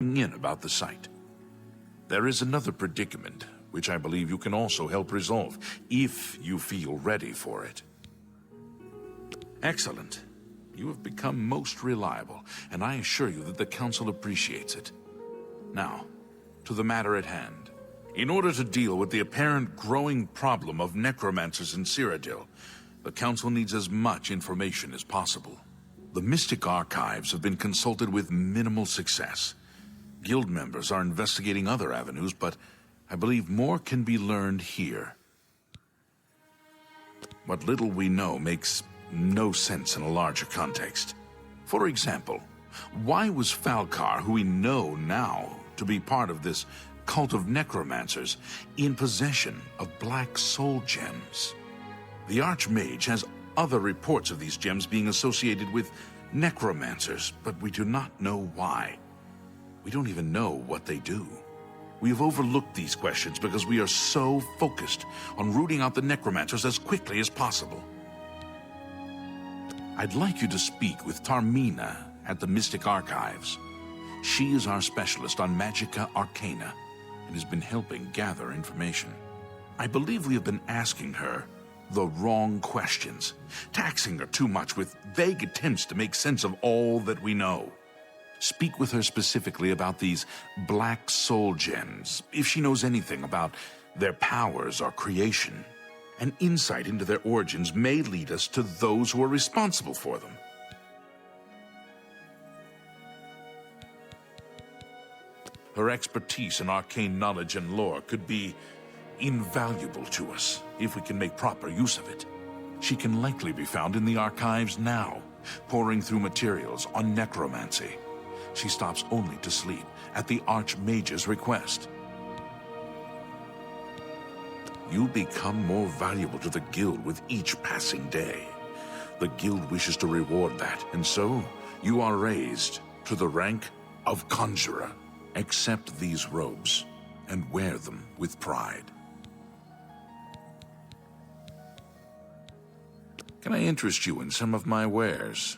in about the site. There is another predicament, which I believe you can also help resolve, if you feel ready for it. Excellent. You have become most reliable, and I assure you that the Council appreciates it. Now, to the matter at hand. In order to deal with the apparent growing problem of necromancers in Cyrodiil, the Council needs as much information as possible. The Mystic Archives have been consulted with minimal success. Guild members are investigating other avenues, but I believe more can be learned here. What little we know makes no sense in a larger context. For example, why was Falcar, who we know now to be part of this cult of necromancers, in possession of black soul gems? The Archmage has other reports of these gems being associated with necromancers, but we do not know why. We don't even know what they do. We have overlooked these questions because we are so focused on rooting out the necromancers as quickly as possible. I'd like you to speak with Tarmina at the Mystic Archives. She is our specialist on Magica Arcana and has been helping gather information. I believe we have been asking her the wrong questions, taxing her too much with vague attempts to make sense of all that we know. Speak with her specifically about these black soul gems, if she knows anything about their powers or creation. An insight into their origins may lead us to those who are responsible for them. Her expertise in arcane knowledge and lore could be invaluable to us if we can make proper use of it. She can likely be found in the archives now, poring through materials on necromancy. She stops only to sleep at the Archmage's request. You become more valuable to the Guild with each passing day. The Guild wishes to reward that, and so you are raised to the rank of Conjurer. Accept these robes and wear them with pride. Can I interest you in some of my wares?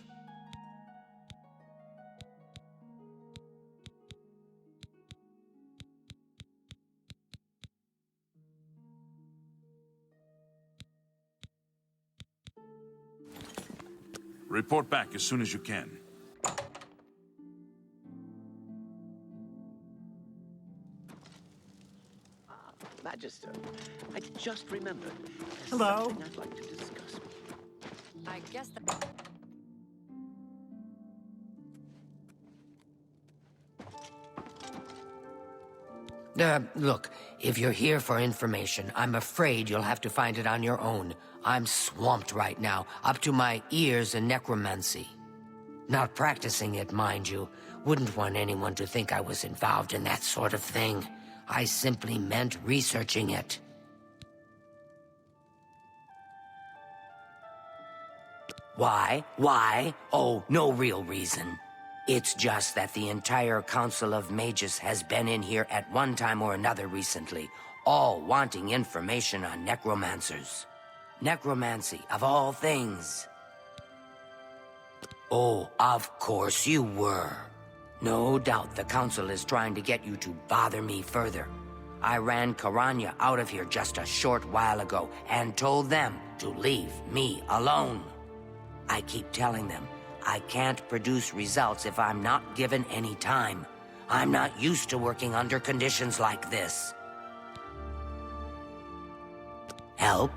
Report back as soon as you can. Magister, I just remembered. Hello. Something I'd like to discuss with you. I guess that... Look, if you're here for information, I'm afraid you'll have to find it on your own. I'm swamped right now, up to my ears in necromancy. Not practicing it, mind you. Wouldn't want anyone to think I was involved in that sort of thing. I simply meant researching it. Why? Why? Oh, no real reason. It's just that the entire Council of Mages has been in here at one time or another recently, all wanting information on necromancers. Necromancy, of all things. Oh, of course you were. No doubt the Council is trying to get you to bother me further. I ran Karanya out of here just a short while ago and told them to leave me alone. I keep telling them I can't produce results if I'm not given any time. I'm not used to working under conditions like this. Help?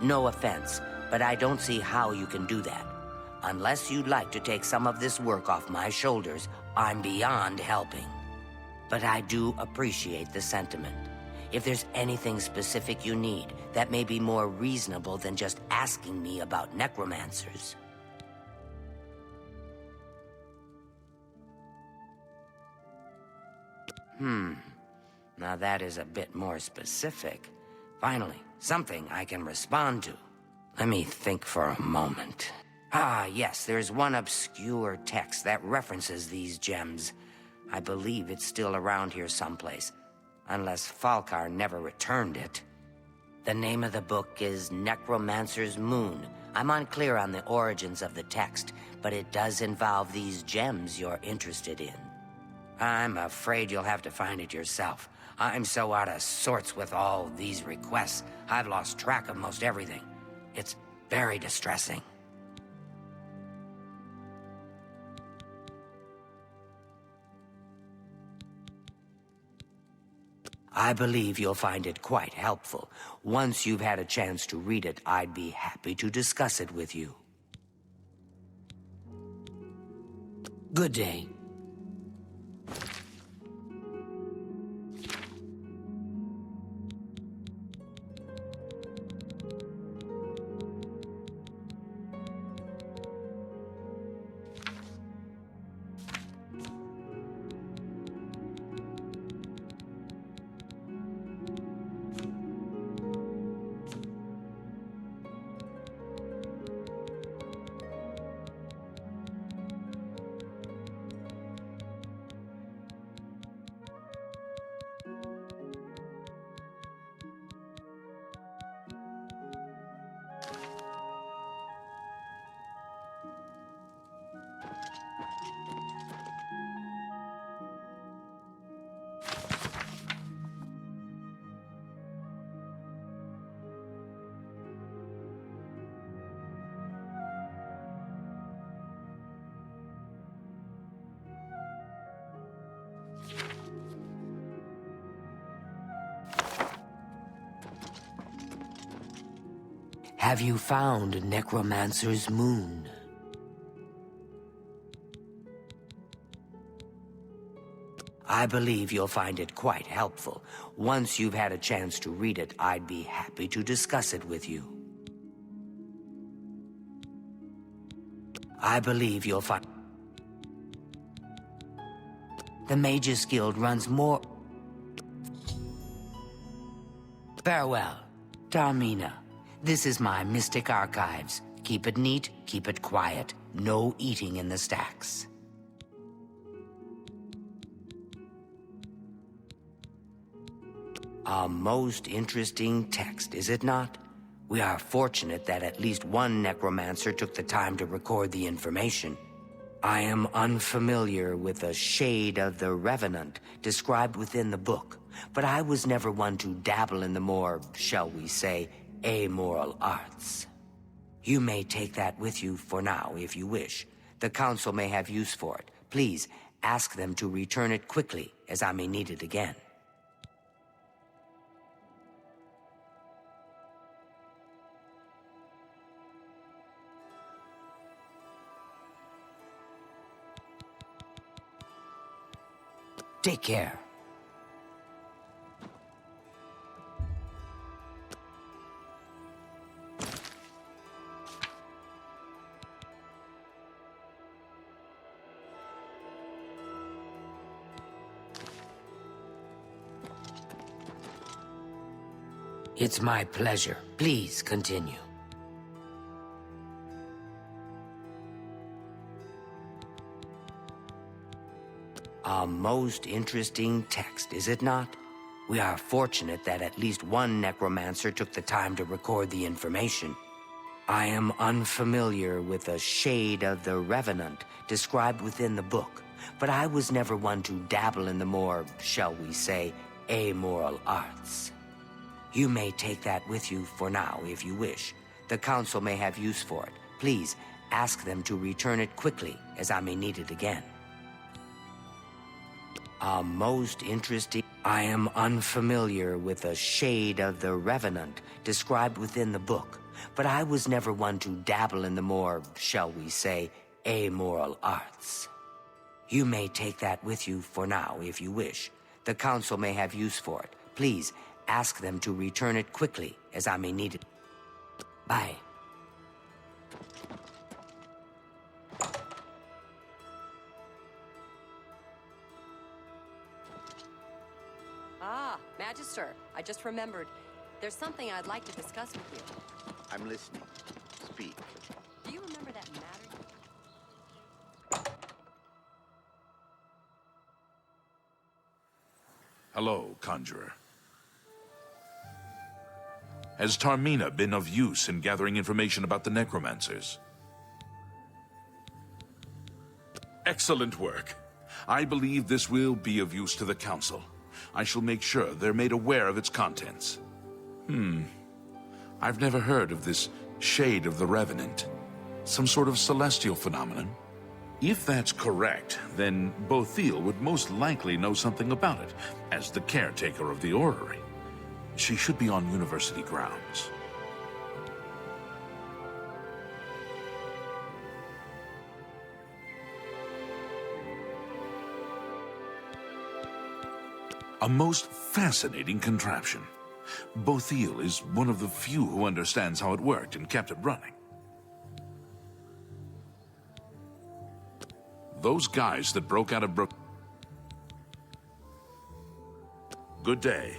No offense, but I don't see how you can do that. Unless you'd like to take some of this work off my shoulders, I'm beyond helping. But I do appreciate the sentiment. If there's anything specific you need, that may be more reasonable than just asking me about necromancers. Now that is a bit more specific. Finally, something I can respond to. Let me think for a moment. Ah, yes, there's one obscure text that references these gems. I believe it's still around here someplace, unless Falcar never returned it. The name of the book is Necromancer's Moon. I'm unclear on the origins of the text, but it does involve these gems you're interested in. I'm afraid you'll have to find it yourself. I'm so out of sorts with all these requests, I've lost track of most everything. It's very distressing. I believe you'll find it quite helpful. Once you've had a chance to read it, I'd be happy to discuss it with you. Good day. Have you found Necromancer's Moon? I believe you'll find it quite helpful. Once you've had a chance to read it, I'd be happy to discuss it with you. I believe you'll find... The Mages Guild runs more... Farewell, Tarmina. This is my mystic archives. Keep it neat, keep it quiet. No eating in the stacks. A most interesting text, is it not? We are fortunate that at least one necromancer took the time to record the information. I am unfamiliar with a shade of the revenant described within the book, but I was never one to dabble in the more, shall we say, amoral arts. You may take that with you for now, if you wish. The Council may have use for it. Please, ask them to return it quickly, as I may need it again. Take care. It's my pleasure. Please continue. A most interesting text, is it not? We are fortunate that at least one necromancer took the time to record the information. I am unfamiliar with a shade of the revenant described within the book, but I was never one to dabble in the more, shall we say, amoral arts. You may take that with you for now, if you wish. The Council may have use for it. Please, ask them to return it quickly, as I may need it again. A most interesting... I am unfamiliar with a shade of the revenant described within the book, but I was never one to dabble in the more, shall we say, amoral arts. You may take that with you for now, if you wish. The Council may have use for it. Please, ask them to return it quickly, as I may need it. Bye. Ah, Magister, I just remembered. There's something I'd like to discuss with you. I'm listening. Speak. Do you remember that matter? Hello, Conjurer. Has Tarmina been of use in gathering information about the necromancers? Excellent work. I believe this will be of use to the Council. I shall make sure they're made aware of its contents. I've never heard of this Shade of the Revenant. Some sort of celestial phenomenon? If that's correct, then Bothiel would most likely know something about it, as the caretaker of the orrery. She should be on university grounds. A most fascinating contraption. Bothiel is one of the few who understands how it worked and kept it running. Those guys that broke out of Good day.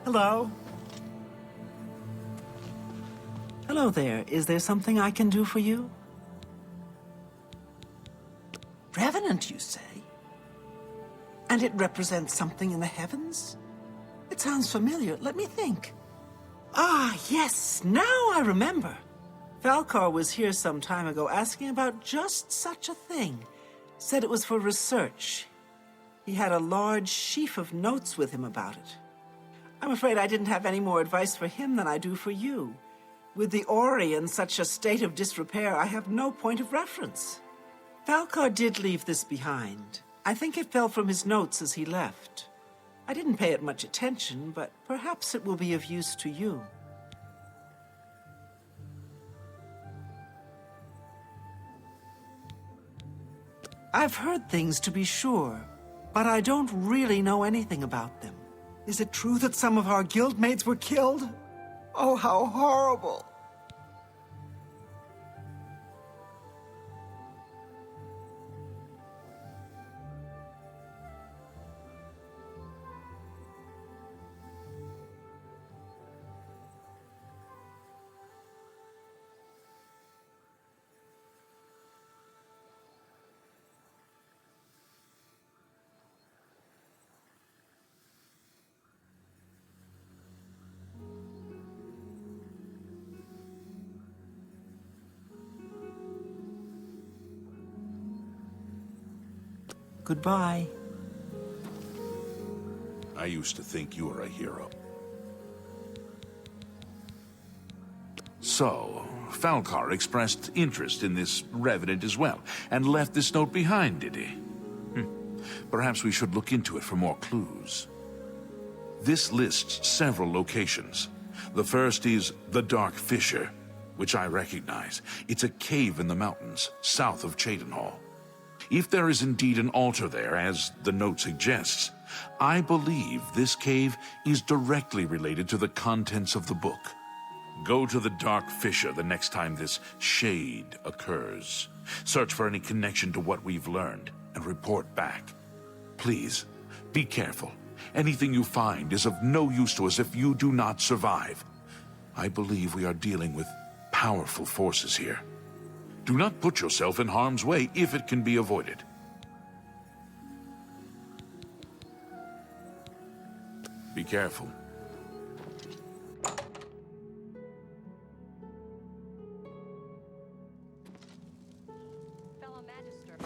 Hello? Hello there. Is there something I can do for you? Revenant, you say? And it represents something in the heavens? It sounds familiar. Let me think. Ah, yes, now I remember. Falcar was here some time ago asking about just such a thing. Said it was for research. He had a large sheaf of notes with him about it. I'm afraid I didn't have any more advice for him than I do for you. With the Ori in such a state of disrepair, I have no point of reference. Falcar did leave this behind. I think it fell from his notes as he left. I didn't pay it much attention, but perhaps it will be of use to you. I've heard things, to be sure, but I don't really know anything about them. Is it true that some of our guildmates were killed? Oh, how horrible! Goodbye. I used to think you were a hero. So, Falcar expressed interest in this revenant as well, and left this note behind, did he? Perhaps we should look into it for more clues. This lists several locations. The first is the Dark Fissure, which I recognize. It's a cave in the mountains, south of Cheydinhal. If there is indeed an altar there, as the note suggests, I believe this cave is directly related to the contents of the book. Go to the Dark Fissure the next time this shade occurs. Search for any connection to what we've learned, and report back. Please, be careful. Anything you find is of no use to us if you do not survive. I believe we are dealing with powerful forces here. Do not put yourself in harm's way if it can be avoided. Be careful. Fellow Magister.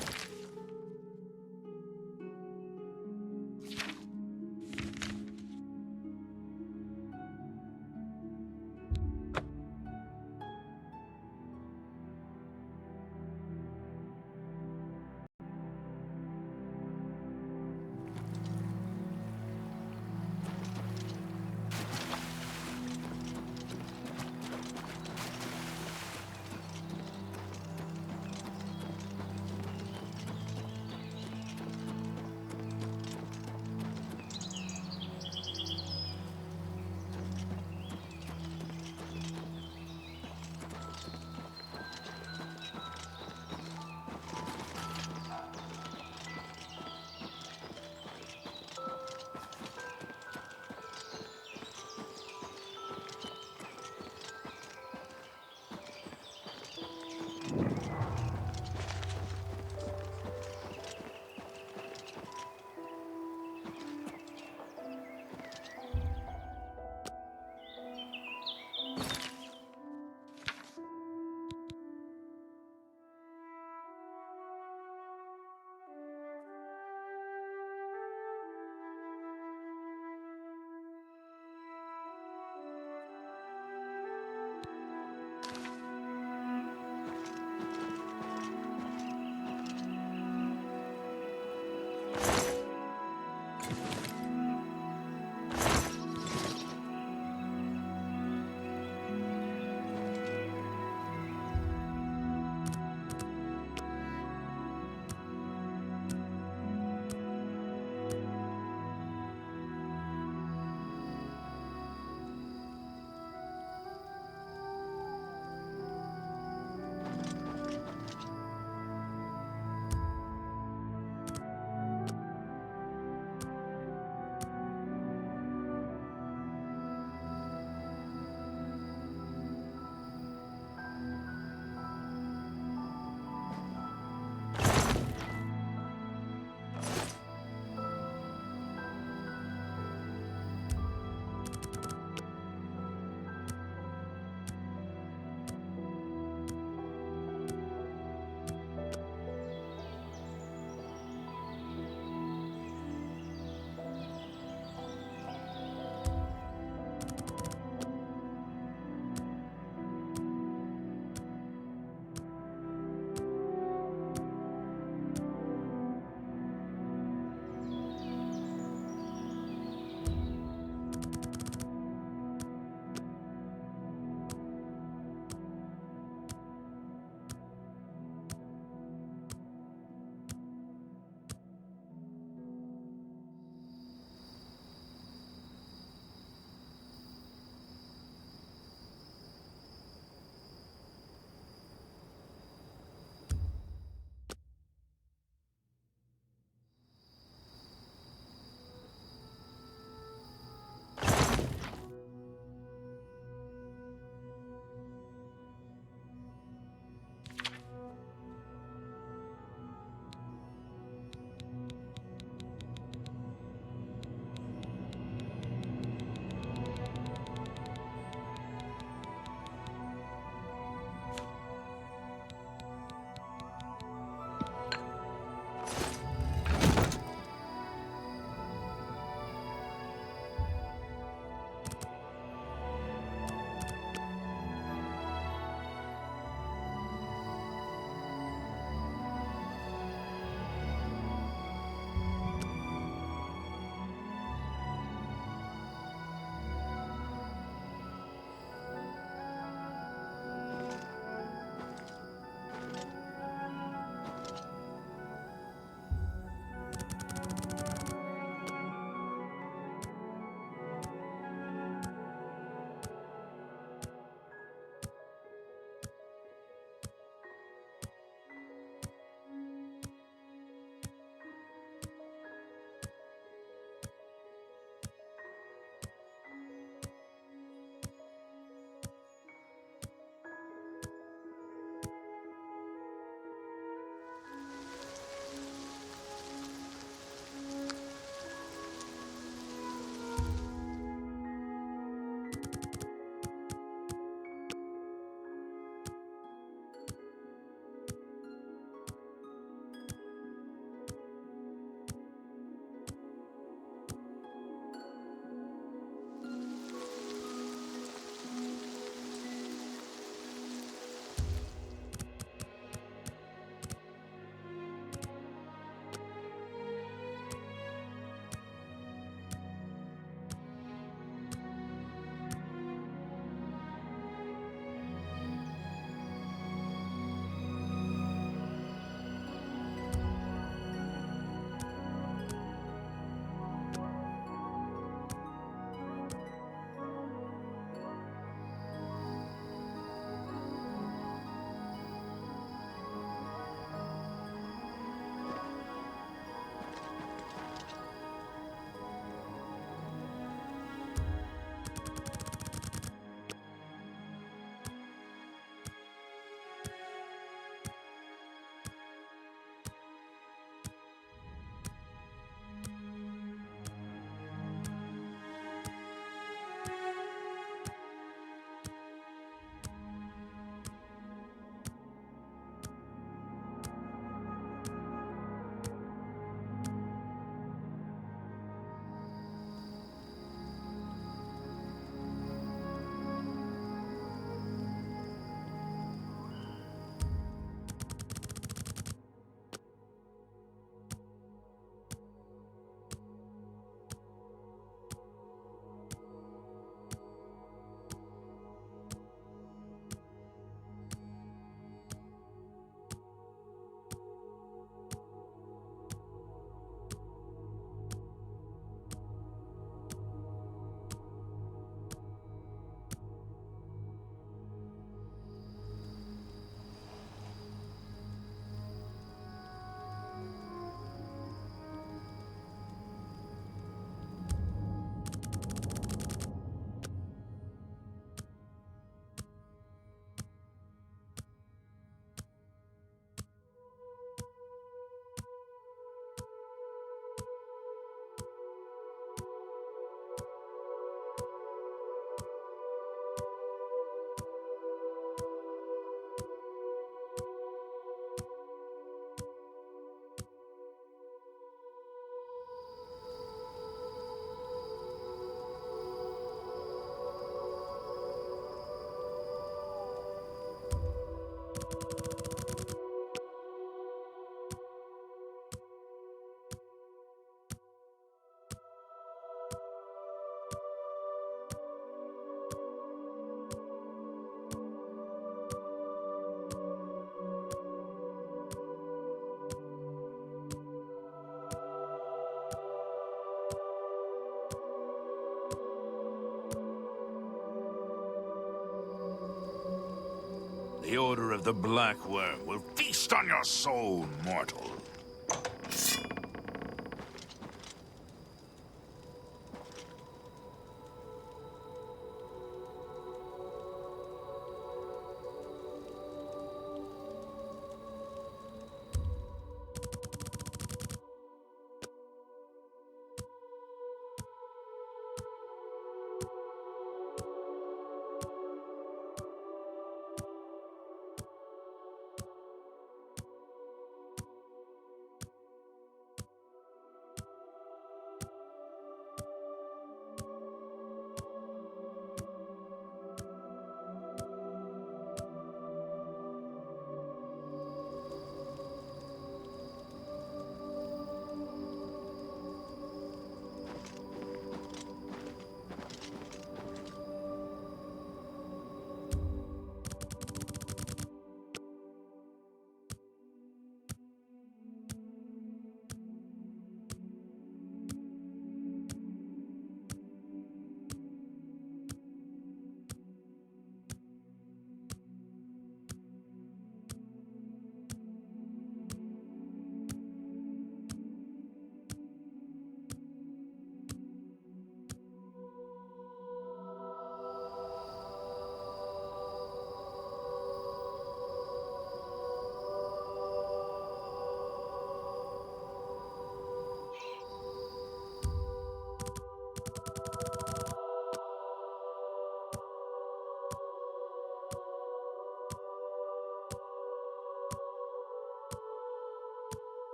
The Order of the Black Worm will feast on your soul, mortal.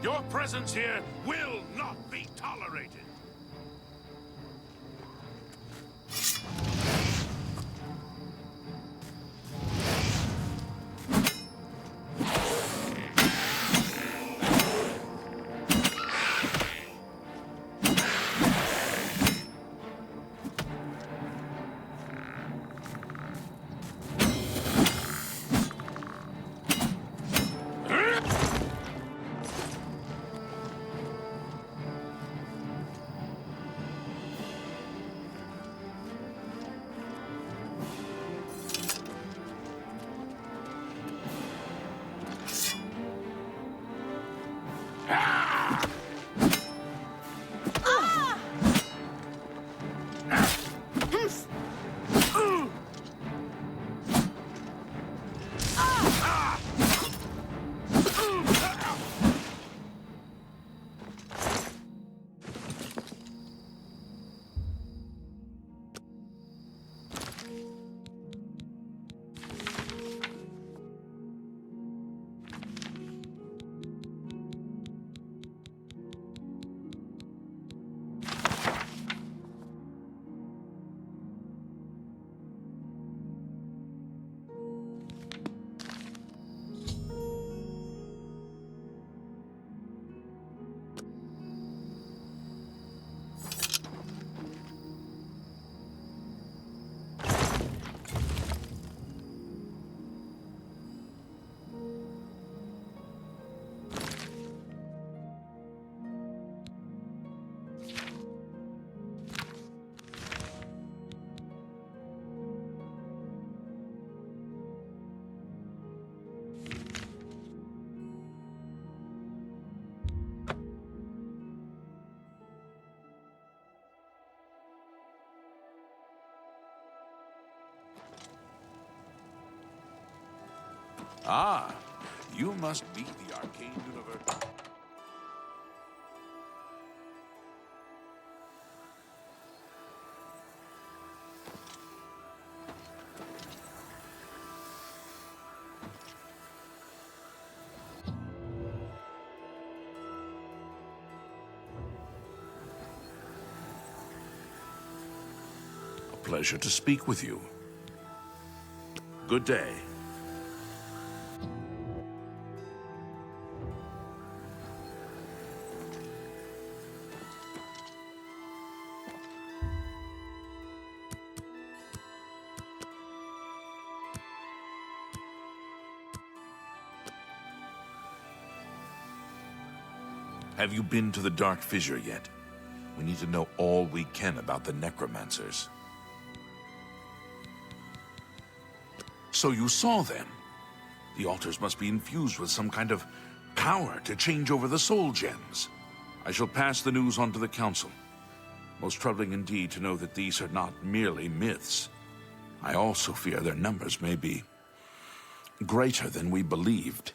Your presence here will not be tolerated. Ah, you must be the arcane universe. A pleasure to speak with you. Good day. Have you been to the Dark Fissure yet? We need to know all we can about the necromancers. So you saw them? The altars must be infused with some kind of power to change over the soul gems. I shall pass the news on to the Council. Most troubling indeed to know that these are not merely myths. I also fear their numbers may be greater than we believed.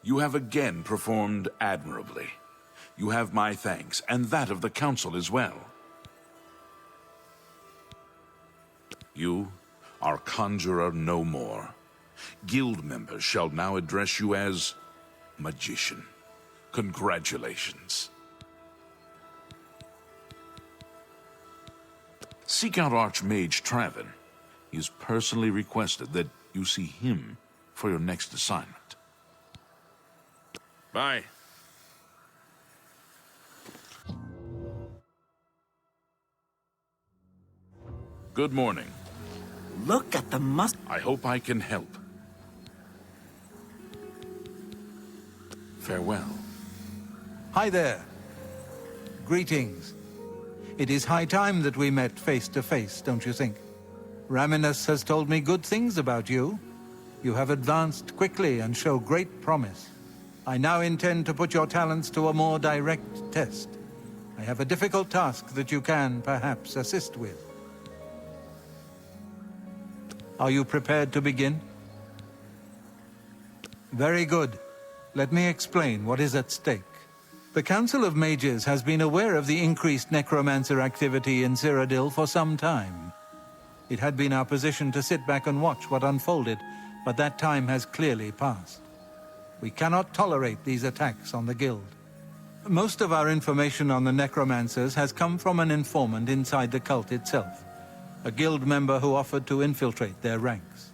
You have again performed admirably. You have my thanks, and that of the Council as well. You are Conjurer no more. Guild members shall now address you as Magician. Congratulations. Seek out Archmage Traven. He has personally requested that you see him for your next assignment. Bye. Good morning. Look at the I hope I can help. Farewell. Hi there. Greetings. It is high time that we met face to face, don't you think? Raminus has told me good things about you. You have advanced quickly and show great promise. I now intend to put your talents to a more direct test. I have a difficult task that you can, perhaps, assist with. Are you prepared to begin? Very good. Let me explain what is at stake. The Council of Mages has been aware of the increased necromancer activity in Cyrodiil for some time. It had been our position to sit back and watch what unfolded, but that time has clearly passed. We cannot tolerate these attacks on the Guild. Most of our information on the necromancers has come from an informant inside the cult itself, a guild member who offered to infiltrate their ranks.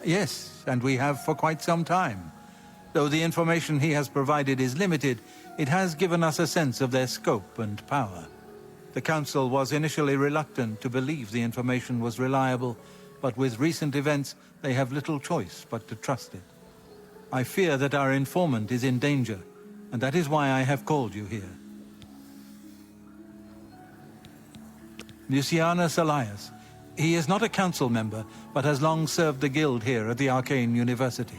Yes, and we have for quite some time. Though the information he has provided is limited, it has given us a sense of their scope and power. The Council was initially reluctant to believe the information was reliable, but with recent events, they have little choice but to trust it. I fear that our informant is in danger, and that is why I have called you here. Lucianus Elias. He is not a council member, but has long served the guild here at the Arcane University.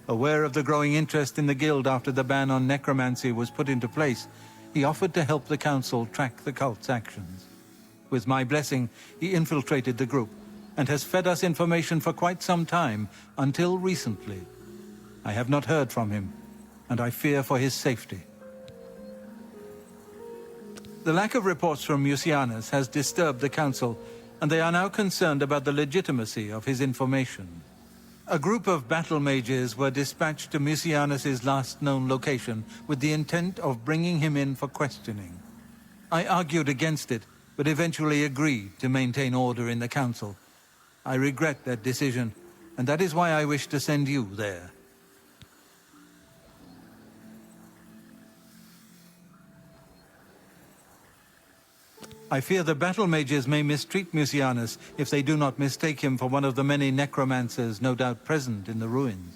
Aware of the growing interest in the guild after the ban on necromancy was put into place, he offered to help the council track the cult's actions. With my blessing, he infiltrated the group, and has fed us information for quite some time, until recently. I have not heard from him, and I fear for his safety. The lack of reports from Mucianus has disturbed the council, and they are now concerned about the legitimacy of his information. A group of battle mages were dispatched to Mucianus's last known location with the intent of bringing him in for questioning. I argued against it, but eventually agreed to maintain order in the council. I regret that decision, and that is why I wish to send you there. I fear the battle mages may mistreat Mucianus if they do not mistake him for one of the many necromancers no doubt present in the ruins.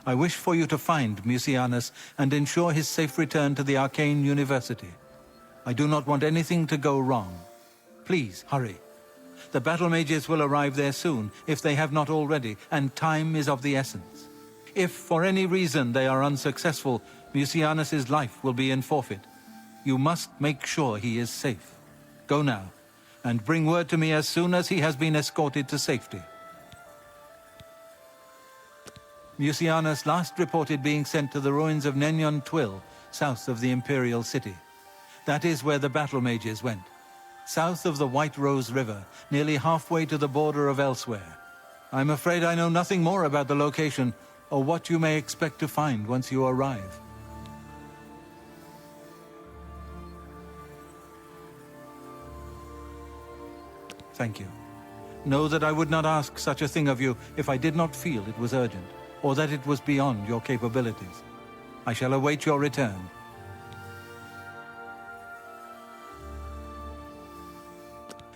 I wish for you to find Mucianus and ensure his safe return to the Arcane University. I do not want anything to go wrong. Please, hurry. The battle mages will arrive there soon, if they have not already, and time is of the essence. If, for any reason, they are unsuccessful, Mucianus's life will be in forfeit. You must make sure he is safe. Go now, and bring word to me as soon as he has been escorted to safety. Mucianus last reported being sent to the ruins of Nenyon Twill, south of the Imperial City. That is where the battle mages went, south of the White Rose River, nearly halfway to the border of elsewhere. I'm afraid I know nothing more about the location, or what you may expect to find once you arrive. Thank you. Know that I would not ask such a thing of you if I did not feel it was urgent, or that it was beyond your capabilities. I shall await your return.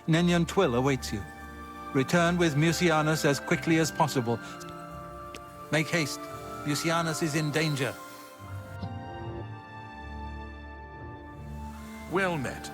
Nenyon Twill awaits you. Return with Mucianus as quickly as possible. Make haste. Mucianus is in danger. Well met.